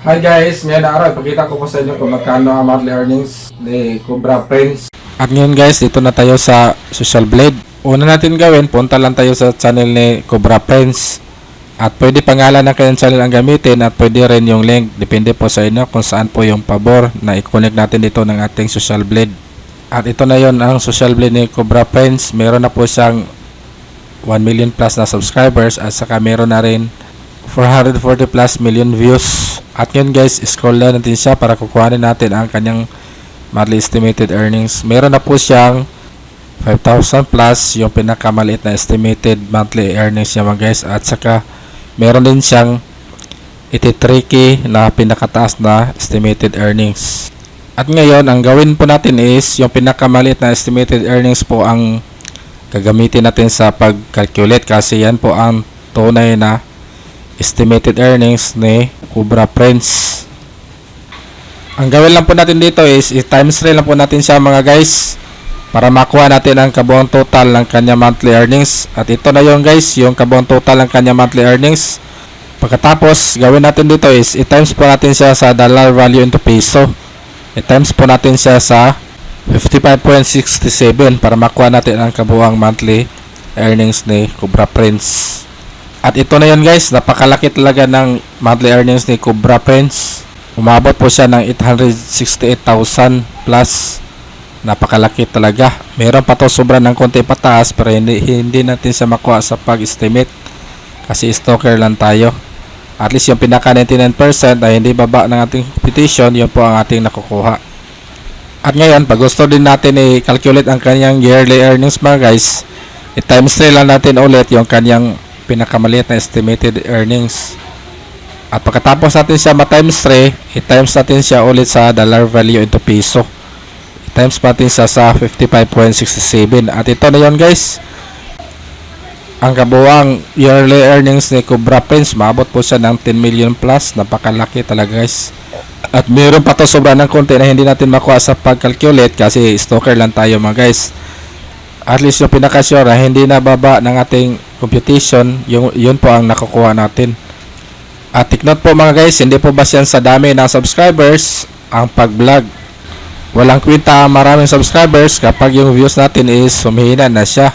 Hi guys, ngayon na araw, ipakita ko po sa inyo kung magkano ang monthly earnings ni Cobra Friends. At ngayon guys, dito na tayo sa Social Blade. Una natin gawin, punta lang tayo sa channel ni Cobra Friends. At pwede pangalan ng kanyang channel ang gamitin at pwede rin yung link. Depende po sa inyo kung saan po yung pabor na i-connect natin dito ng ating Social Blade. At ito na yon ang Social Blade ni Cobra Friends. Meron na po siyang 1 million plus na subscribers at saka meron na rin 440 plus million views. At yun guys, scroll down natin siya para kukuhanin natin ang kanyang monthly estimated earnings. Meron na po siyang 5,000 plus yung pinakamaliit na estimated monthly earnings niya mga guys. At saka meron din siyang 83k na pinakataas na estimated earnings. At ngayon, ang gawin po natin is yung pinakamaliit na estimated earnings po ang gagamitin natin sa pag-calculate kasi yan po ang tunay na estimated earnings ni Cobra Friends. Ang gawin lang po natin dito is i-times 3 lang po natin siya mga guys para makuha natin ang kabuang total ng kanya monthly earnings. At ito na yung guys, yung kabuang total ng kanya monthly earnings. Pagkatapos, gawin natin dito is i-times po natin siya sa dollar value into peso. I-times po natin siya sa 55.67 para makuha natin ang kabuang monthly earnings ni Cobra Friends. At ito na yun guys, napakalaki talaga ng monthly earnings ni Cobra Friends. Umabot po siya ng 868,000 plus. Napakalaki talaga. Meron pa to sobra ng konti pataas pero hindi natin siya makuha sa pag-estimate kasi stalker lang tayo. At least yung pinaka 99% ay hindi baba ng ating competition, yun po ang ating nakukuha. At ngayon, pag gusto din natin i-calculate ang kanyang yearly earnings mga guys, i-times 3 lang natin ulit yung kanyang pinakamaliit na estimated earnings. At pagkatapos natin siya ma-times 3, i-times natin siya ulit sa dollar value into peso. I-times natin siya sa 55.67. At ito na yon guys, ang kabuang yearly earnings ni Cobra Friends. Maabot po siya ng 10 million plus. Napakalaki talaga guys. At meron pa to sobra ng konti na hindi natin makuha sa pag-calculate kasi stalker lang tayo mga guys. At least yung pinaka-sure na hindi na baba ng ating computation, yun po ang nakukuha natin. At take note po mga guys, hindi po basta yan sa dami ng subscribers ang pag-vlog. Walang kwenta ang maraming subscribers kapag yung views natin is humihina na siya.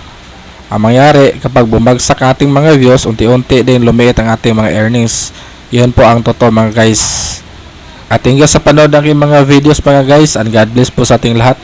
Ang mangyari, kapag bumagsak ating mga views, unti-unti din lumiit ang ating mga earnings. Yun po ang totoo mga guys. At thank you sa panood ng aking mga videos mga guys, and God bless po sa ating lahat.